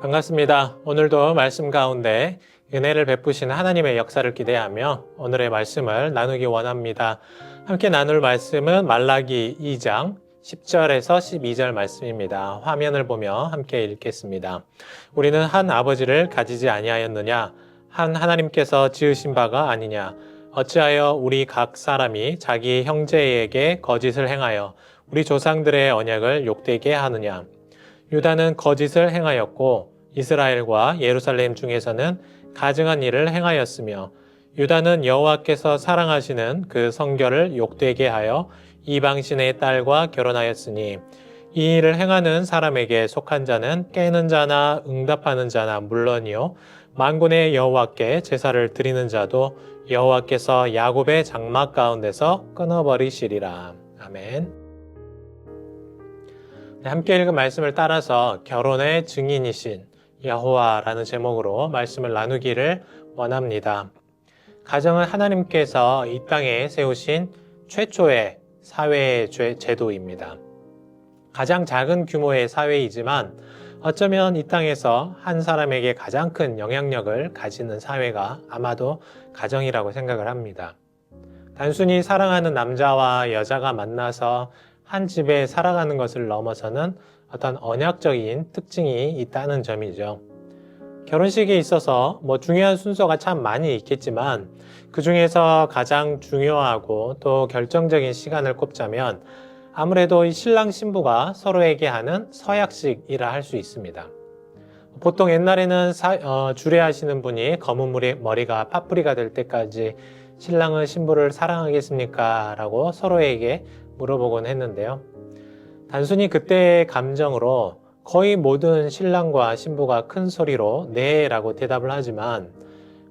반갑습니다. 오늘도 말씀 가운데 은혜를 베푸시는 하나님의 역사를 기대하며 오늘의 말씀을 나누기 원합니다. 함께 나눌 말씀은 말라기 2장 10절에서 12절 말씀입니다. 화면을 보며 함께 읽겠습니다. 우리는 한 아버지를 가지지 아니하였느냐? 한 하나님께서 지으신 바가 아니냐? 어찌하여 우리 각 사람이 자기 형제에게 거짓을 행하여 우리 조상들의 언약을 욕되게 하느냐? 유다는 거짓을 행하였고 이스라엘과 예루살렘 중에서는 가증한 일을 행하였으며 유다는 여호와께서 사랑하시는 그 성결을 욕되게 하여 이방신의 딸과 결혼하였으니 이 일을 행하는 사람에게 속한 자는 깨는 자나 응답하는 자나 물론이요 만군의 여호와께 제사를 드리는 자도 여호와께서 야곱의 장막 가운데서 끊어버리시리라. 아멘. 함께 읽은 말씀을 따라서 결혼의 증인이신 여호와라는 제목으로 말씀을 나누기를 원합니다. 가정은 하나님께서 이 땅에 세우신 최초의 사회의 제도입니다. 가장 작은 규모의 사회이지만 어쩌면 이 땅에서 한 사람에게 가장 큰 영향력을 가지는 사회가 아마도 가정이라고 생각을 합니다. 단순히 사랑하는 남자와 여자가 만나서 한 집에 살아가는 것을 넘어서는 어떤 언약적인 특징이 있다는 점이죠. 결혼식에 있어서 중요한 순서가 참 많이 있겠지만 그 중에서 가장 중요하고 또 결정적인 시간을 꼽자면 아무래도 이 신랑 신부가 서로에게 하는 서약식이라 할 수 있습니다. 보통 옛날에는 주례하시는 분이 검은 머리가 파뿌리가 될 때까지 신랑은 신부를 사랑하겠습니까? 라고 서로에게 물어보곤 했는데요. 단순히 그때의 감정으로 거의 모든 신랑과 신부가 큰 소리로 네 라고 대답을 하지만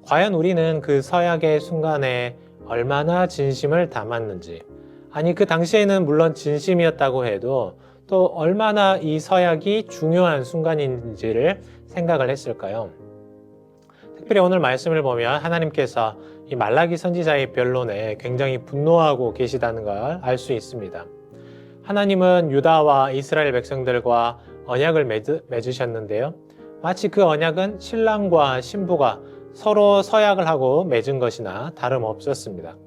과연 우리는 그 서약의 순간에 얼마나 진심을 담았는지, 아니 그 당시에는 물론 진심이었다고 해도 또 얼마나 이 서약이 중요한 순간인지를 생각을 했을까요? 특별히 오늘 말씀을 보면 하나님께서 이 말라기 선지자의 변론에 굉장히 분노하고 계시다는 걸 알 수 있습니다. 하나님은 유다와 이스라엘 백성들과 언약을 맺으셨는데요. 마치 그 언약은 신랑과 신부가 서로 서약을 하고 맺은 것이나 다름없었습니다.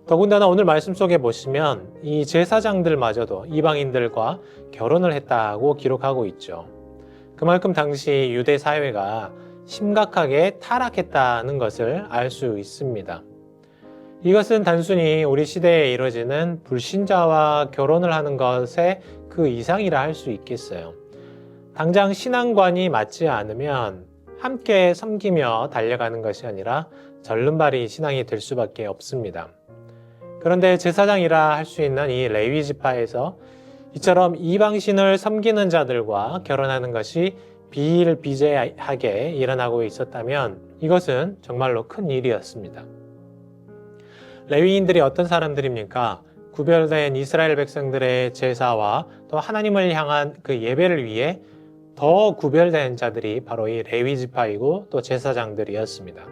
더군다나 오늘 말씀 속에 보시면 이 제사장들마저도 이방인들과 결혼을 했다고 기록하고 있죠. 그만큼 당시 유대 사회가 심각하게 타락했다는 것을 알 수 있습니다. 이것은 단순히 우리 시대에 이루어지는 불신자와 결혼을 하는 것의 그 이상이라 할 수 있겠어요. 당장 신앙관이 맞지 않으면 함께 섬기며 달려가는 것이 아니라 절름발이 신앙이 될 수밖에 없습니다. 그런데 제사장이라 할 수 있는 이 레위 지파에서 이처럼 이방신을 섬기는 자들과 결혼하는 것이 비일비재하게 일어나고 있었다면 이것은 정말로 큰 일이었습니다. 레위인들이 어떤 사람들입니까? 구별된 이스라엘 백성들의 제사와 또 하나님을 향한 그 예배를 위해 더 구별된 자들이 바로 이 레위 지파이고 또 제사장들이었습니다.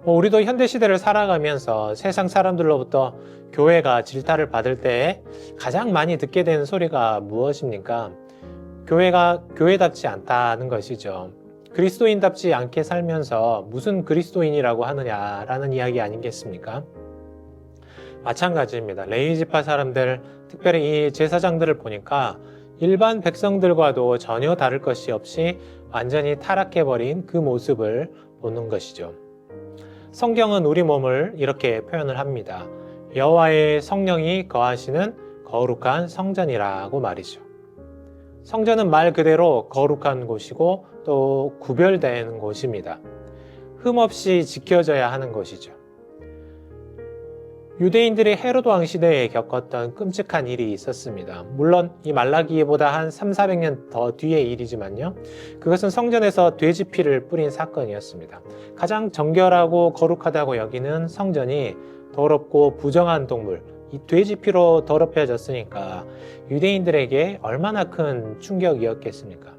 우리도 현대시대를 살아가면서 세상 사람들로부터 교회가 질타를 받을 때 가장 많이 듣게 되는 소리가 무엇입니까? 교회가 교회답지 않다는 것이죠. 그리스도인답지 않게 살면서 무슨 그리스도인이라고 하느냐라는 이야기 아니겠습니까? 마찬가지입니다. 레위 지파 사람들, 특별히 이 제사장들을 보니까 일반 백성들과도 전혀 다를 것이 없이 완전히 타락해버린 그 모습을 보는 것이죠. 성경은 우리 몸을 이렇게 표현을 합니다. 여호와의 성령이 거하시는 거룩한 성전이라고 말이죠. 성전은 말 그대로 거룩한 곳이고 또 구별된 곳입니다. 흠없이 지켜져야 하는 곳이죠. 유대인들이 헤로드 왕 시대에 겪었던 끔찍한 일이 있었습니다. 물론 이 말라기보다 한 300~400년 더 뒤의 일이지만요. 그것은 성전에서 돼지 피를 뿌린 사건이었습니다. 가장 정결하고 거룩하다고 여기는 성전이 더럽고 부정한 동물, 이 돼지 피로 더럽혀졌으니까 유대인들에게 얼마나 큰 충격이었겠습니까?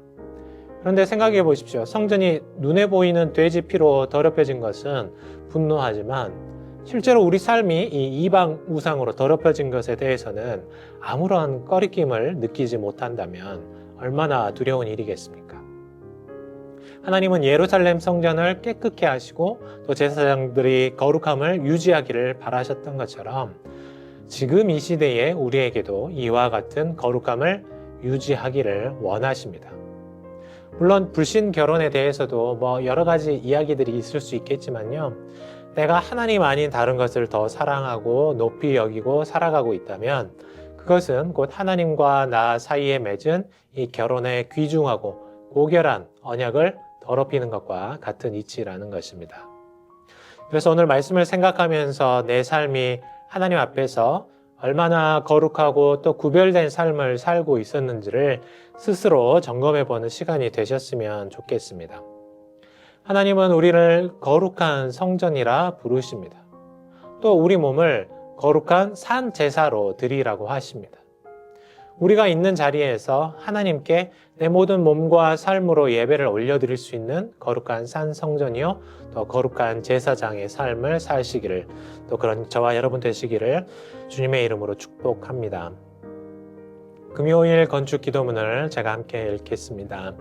그런데 생각해 보십시오. 성전이 눈에 보이는 돼지 피로 더럽혀진 것은 분노하지만 실제로 우리 삶이 이 이방 우상으로 더럽혀진 것에 대해서는 아무런 꺼리낌을 느끼지 못한다면 얼마나 두려운 일이겠습니까? 하나님은 예루살렘 성전을 깨끗게 하시고 또 제사장들이 거룩함을 유지하기를 바라셨던 것처럼 지금 이 시대에 우리에게도 이와 같은 거룩함을 유지하기를 원하십니다. 물론 불신 결혼에 대해서도 여러 가지 이야기들이 있을 수 있겠지만요. 내가 하나님 아닌 다른 것을 더 사랑하고 높이 여기고 살아가고 있다면 그것은 곧 하나님과 나 사이에 맺은 이 결혼의 귀중하고 고결한 언약을 더럽히는 것과 같은 이치라는 것입니다. 그래서 오늘 말씀을 생각하면서 내 삶이 하나님 앞에서 얼마나 거룩하고 또 구별된 삶을 살고 있었는지를 스스로 점검해보는 시간이 되셨으면 좋겠습니다. 하나님은 우리를 거룩한 성전이라 부르십니다. 또 우리 몸을 거룩한 산 제사로 드리라고 하십니다. 우리가 있는 자리에서 하나님께 내 모든 몸과 삶으로 예배를 올려드릴 수 있는 거룩한 산 성전이요 또 거룩한 제사장의 삶을 사시기를 또 그런 저와 여러분 되시기를 주님의 이름으로 축복합니다. 금요일 건축 기도문을 제가 함께 읽겠습니다.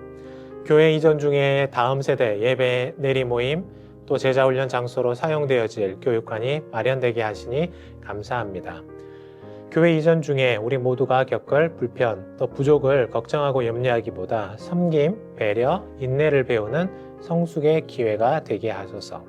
교회 이전 중에 다음 세대 예배 내리 모임 또 제자훈련 장소로 사용되어질 교육관이 마련되게 하시니 감사합니다. 교회 이전 중에 우리 모두가 겪을 불편 또 부족을 걱정하고 염려하기보다 섬김, 배려, 인내를 배우는 성숙의 기회가 되게 하소서.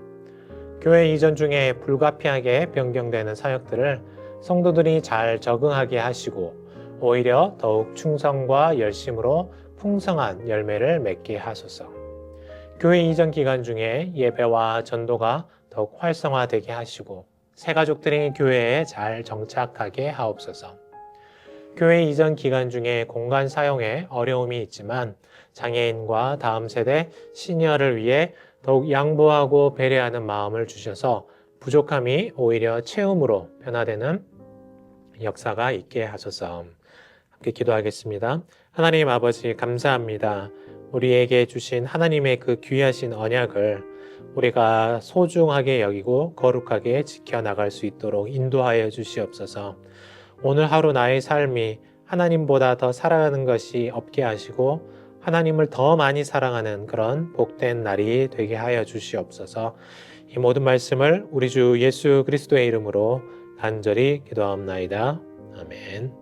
교회 이전 중에 불가피하게 변경되는 사역들을 성도들이 잘 적응하게 하시고 오히려 더욱 충성과 열심으로 풍성한 열매를 맺게 하소서. 교회 이전 기간 중에 예배와 전도가 더욱 활성화되게 하시고 새 가족들이 교회에 잘 정착하게 하옵소서. 교회 이전 기간 중에 공간 사용에 어려움이 있지만 장애인과 다음 세대 시니어를 위해 더욱 양보하고 배려하는 마음을 주셔서 부족함이 오히려 채움으로 변화되는 역사가 있게 하소서. 함께 기도하겠습니다. 하나님 아버지 감사합니다. 우리에게 주신 하나님의 그 귀하신 언약을 우리가 소중하게 여기고 거룩하게 지켜나갈 수 있도록 인도하여 주시옵소서. 오늘 하루 나의 삶이 하나님보다 더 사랑하는 것이 없게 하시고 하나님을 더 많이 사랑하는 그런 복된 날이 되게 하여 주시옵소서. 이 모든 말씀을 우리 주 예수 그리스도의 이름으로 간절히 기도하옵나이다. 아멘.